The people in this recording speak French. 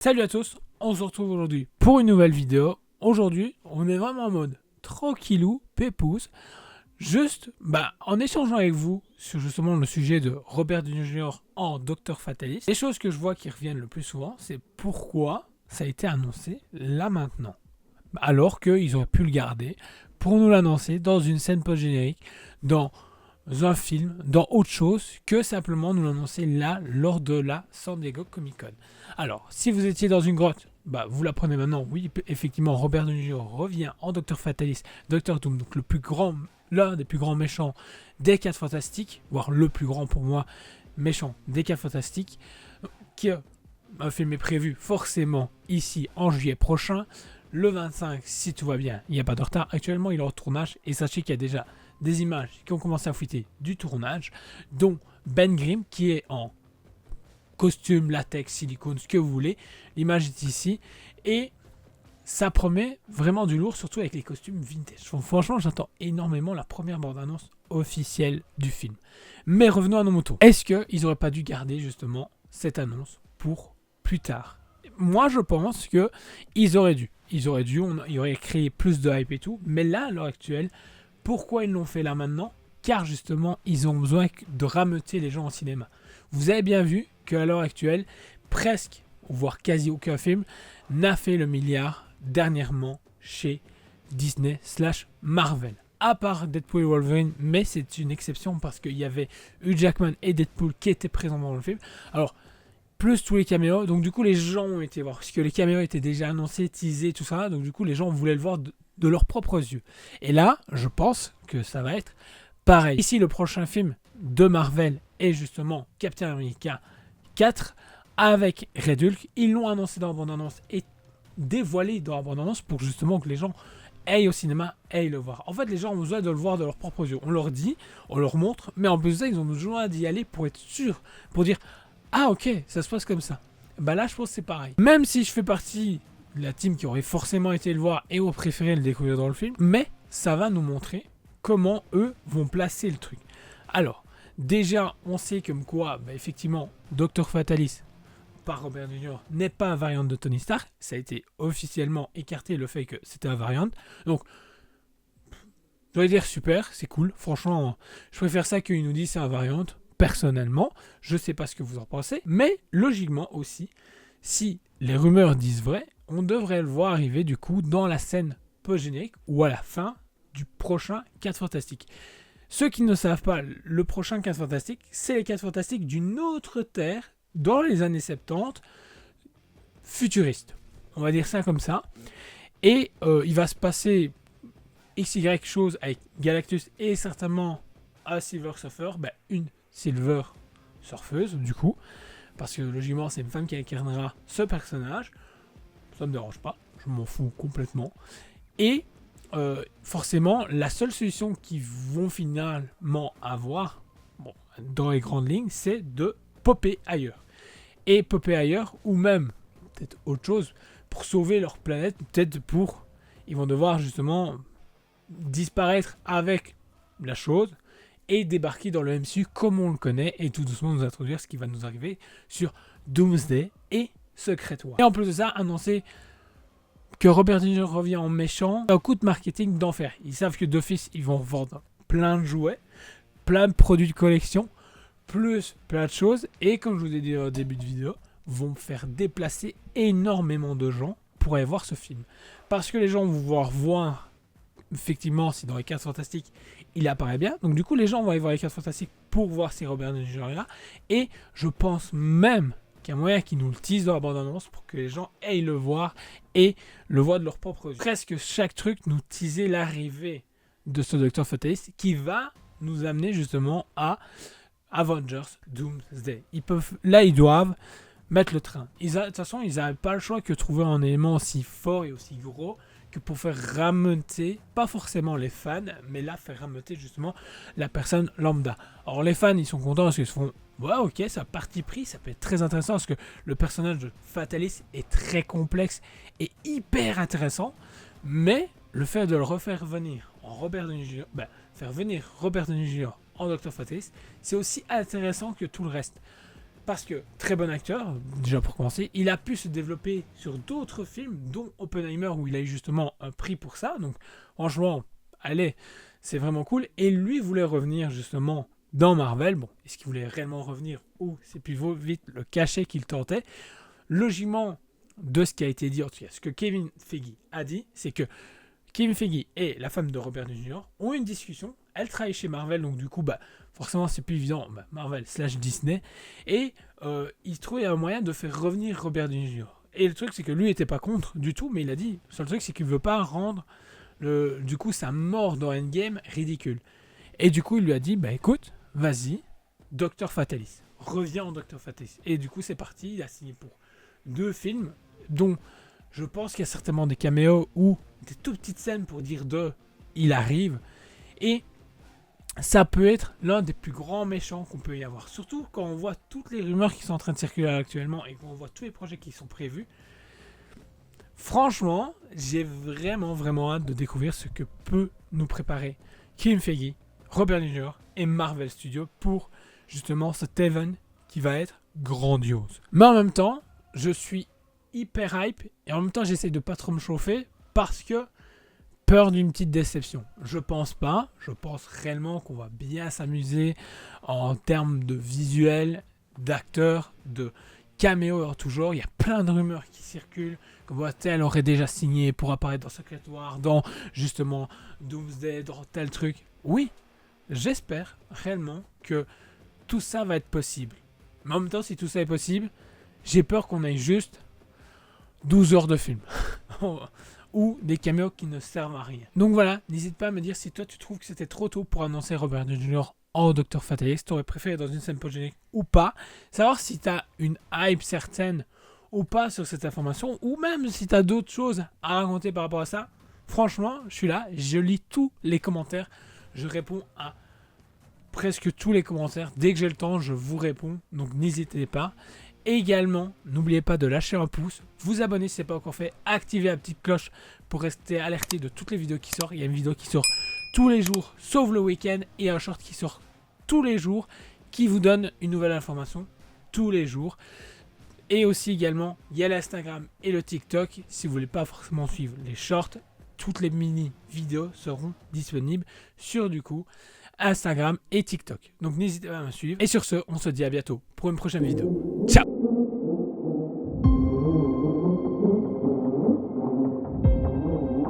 Salut à tous, on se retrouve aujourd'hui pour une nouvelle vidéo. Aujourd'hui, on est vraiment en mode tranquillou, pépouze, juste en échangeant avec vous sur justement le sujet de Robert Downey Jr. en Dr. Fatalis. Les choses que je vois qui reviennent le plus souvent, c'est pourquoi ça a été annoncé là maintenant, alors qu'ils auraient pu le garder pour nous l'annoncer dans une scène post-générique, dans un film, dans autre chose que simplement nous l'annoncer là lors de la San Diego Comic Con. Alors, si vous étiez dans une grotte, vous l'apprenez maintenant, oui, effectivement, Robert Downey Jr. revient en Dr. Fatalis, Dr. Doom, donc l'un des plus grands méchants des 4 Fantastiques, voire le plus grand pour moi méchant des 4 Fantastiques, qui un film est prévu forcément ici en juillet prochain, le 25 si tout va bien, il n'y a pas de retard. Actuellement, il est en tournage et sachez qu'il y a déjà des images qui ont commencé à fuiter du tournage, dont Ben Grimm qui est en costume, latex, silicone, ce que vous voulez. L'image est ici et ça promet vraiment du lourd, surtout avec les costumes vintage. Franchement, j'attends énormément la première bande-annonce officielle du film. Mais revenons à nos moutons. Est-ce qu'ils n'auraient pas dû garder justement cette annonce pour plus tard? Moi, je pense qu'ils auraient dû. Ils auraient créé plus de hype et tout. Mais là, à l'heure actuelle, pourquoi ils l'ont fait là maintenant? Car justement, ils ont besoin de rameuter les gens au cinéma. Vous avez bien vu qu'à l'heure actuelle, presque, voire quasi aucun film, n'a fait le milliard dernièrement chez Disney/Marvel. À part Deadpool et Wolverine, mais c'est une exception parce qu'il y avait Hugh Jackman et Deadpool qui étaient présents dans le film. Alors, plus tous les caméos, donc du coup les gens ont été voir, parce que les caméos étaient déjà annoncés, teasés, tout ça, donc du coup les gens voulaient le voir de leurs propres yeux. Et là, je pense que ça va être pareil. Ici, le prochain film de Marvel est justement Captain America 4 avec Red Hulk. Ils l'ont annoncé dans la bande-annonce et dévoilé dans la bande-annonce pour justement que les gens aillent au cinéma, aillent le voir. En fait, les gens ont besoin de le voir de leurs propres yeux. On leur dit, on leur montre, mais en plus de ça, ils ont besoin d'y aller pour être sûrs, pour dire « Ah ok, ça se passe comme ça ». Là, je pense que c'est pareil. Même si je fais partie de la team qui aurait forcément été le voir et aurait préféré le découvrir dans le film, mais ça va nous montrer comment eux vont placer le truc. Alors, déjà, on sait comme quoi, effectivement, Dr. Fatalis, par Robert Downey Jr., n'est pas un variant de Tony Stark. Ça a été officiellement écarté le fait que c'était un variant. Donc, je dois dire super, c'est cool. Franchement, je préfère ça qu'ils nous disent c'est un variant. Personnellement, je sais pas ce que vous en pensez, mais logiquement aussi, si les rumeurs disent vrai, on devrait le voir arriver du coup dans la scène post-générique ou à la fin du prochain 4 Fantastiques. Ceux qui ne savent pas, le prochain 4 Fantastiques, c'est les 4 Fantastiques d'une autre Terre dans les années 70, futuriste. On va dire ça comme ça. Et il va se passer XY chose avec Galactus et certainement un Silver Surfer, une Silver Surfeuse du coup, parce que logiquement c'est une femme qui incarnera ce personnage. Ça me dérange pas, je m'en fous complètement. Et forcément, la seule solution qu'ils vont finalement avoir, dans les grandes lignes, c'est de popper ailleurs. Et popper ailleurs, ou même peut-être autre chose, pour sauver leur planète, peut-être ils vont devoir justement disparaître avec la chose et débarquer dans le MCU comme on le connaît et tout doucement nous introduire ce qui va nous arriver sur Doomsday et Secret War. Et en plus de ça, annoncer que Robert Downey Jr. revient en méchant, un coup de marketing d'enfer. Ils savent que d'office, ils vont vendre plein de jouets, plein de produits de collection, plus plein de choses. Et comme je vous ai dit au début de vidéo, vont faire déplacer énormément de gens pour aller voir ce film. Parce que les gens vont voir effectivement si dans les 4 Fantastiques il apparaît bien. Donc du coup, les gens vont aller voir les 4 Fantastiques pour voir si Robert Downey Jr. est là. Et je pense même qu'il y a moyen qu'ils nous le teasent dans la bande-annonce pour que les gens aillent le voir et le voient de leur propre yeux. Presque chaque truc nous teasait l'arrivée de ce Dr. Fatalis qui va nous amener justement à Avengers Doomsday. Ils doivent mettre le train. De toute façon, ils n'avaient pas le choix que de trouver un élément aussi fort et aussi gros que pour faire rameuter, pas forcément les fans, mais là, faire rameuter justement la personne lambda. Alors les fans, ils sont contents parce qu'ils se font ouais, ok, ça parti pris, ça peut être très intéressant parce que le personnage de Fatalis est très complexe et hyper intéressant, mais le fait de le refaire venir en Robert Downey Jr., faire venir Robert Downey Jr. en Dr. Fatalis, c'est aussi intéressant que tout le reste. Parce que, très bon acteur, déjà pour commencer, il a pu se développer sur d'autres films, dont Oppenheimer, où il a eu justement un prix pour ça. Donc, franchement, allez, c'est vraiment cool. Et lui voulait revenir justement dans Marvel. Bon, est-ce qu'il voulait réellement revenir ou c'est plus vite le cachet qu'il tentait? Logiquement, de ce qui a été dit, en tout cas, ce que Kevin Feige a dit, c'est que Kevin Feige et la femme de Robert Downey Jr. ont eu une discussion. Elle travaille chez Marvel, donc du coup, forcément, c'est plus évident, Marvel / Disney. Et il trouvait un moyen de faire revenir Robert Downey Jr. Et le truc, c'est que lui n'était pas contre du tout, mais il a dit, le seul truc, c'est qu'il ne veut pas rendre du coup sa mort dans Endgame ridicule. Et du coup, il lui a dit, écoute, vas-y, Dr. Fatalis, reviens en Dr. Fatalis. Et du coup, c'est parti, il a signé pour 2 films, dont je pense qu'il y a certainement des caméos ou des tout petites scènes pour dire il arrive. Et ça peut être l'un des plus grands méchants qu'on peut y avoir. Surtout quand on voit toutes les rumeurs qui sont en train de circuler actuellement et qu'on voit tous les projets qui sont prévus. Franchement, j'ai vraiment hâte de découvrir ce que peut nous préparer Kevin Feige, Robert Downey Jr. et Marvel Studios pour justement cet event qui va être grandiose. Mais en même temps, je suis hyper hype et en même temps j'essaie de pas trop me chauffer parce que peur d'une petite déception. Je pense pas, je pense réellement qu'on va bien s'amuser en termes de visuel, d'acteurs, de caméos. Alors toujours, il y a plein de rumeurs qui circulent, comme elle aurait déjà signé pour apparaître dans Secret War, dans justement Doomsday, dans tel truc. Oui, j'espère réellement que tout ça va être possible. Mais en même temps, si tout ça est possible, j'ai peur qu'on ait juste 12 heures de film. Ou des caméos qui ne servent à rien. Donc voilà, n'hésite pas à me dire si toi tu trouves que c'était trop tôt pour annoncer Robert Downey Jr. en Dr. Fatalis, tu aurais préféré dans une scène post-générique ou pas. Savoir si tu as une hype certaine ou pas sur cette information, ou même si tu as d'autres choses à raconter par rapport à ça. Franchement, je suis là, je lis tous les commentaires, je réponds à presque tous les commentaires. Dès que j'ai le temps, je vous réponds, donc n'hésitez pas. Également, n'oubliez pas de lâcher un pouce, vous abonner si ce n'est pas encore fait, activer la petite cloche pour rester alerté de toutes les vidéos qui sortent. Il y a une vidéo qui sort tous les jours, sauf le week-end, et un short qui sort tous les jours, qui vous donne une nouvelle information tous les jours. Et aussi également, il y a l'Instagram et le TikTok. Si vous ne voulez pas forcément suivre les shorts, toutes les mini vidéos seront disponibles sur du coup Instagram et TikTok. Donc n'hésitez pas à me suivre. Et sur ce, on se dit à bientôt pour une prochaine vidéo.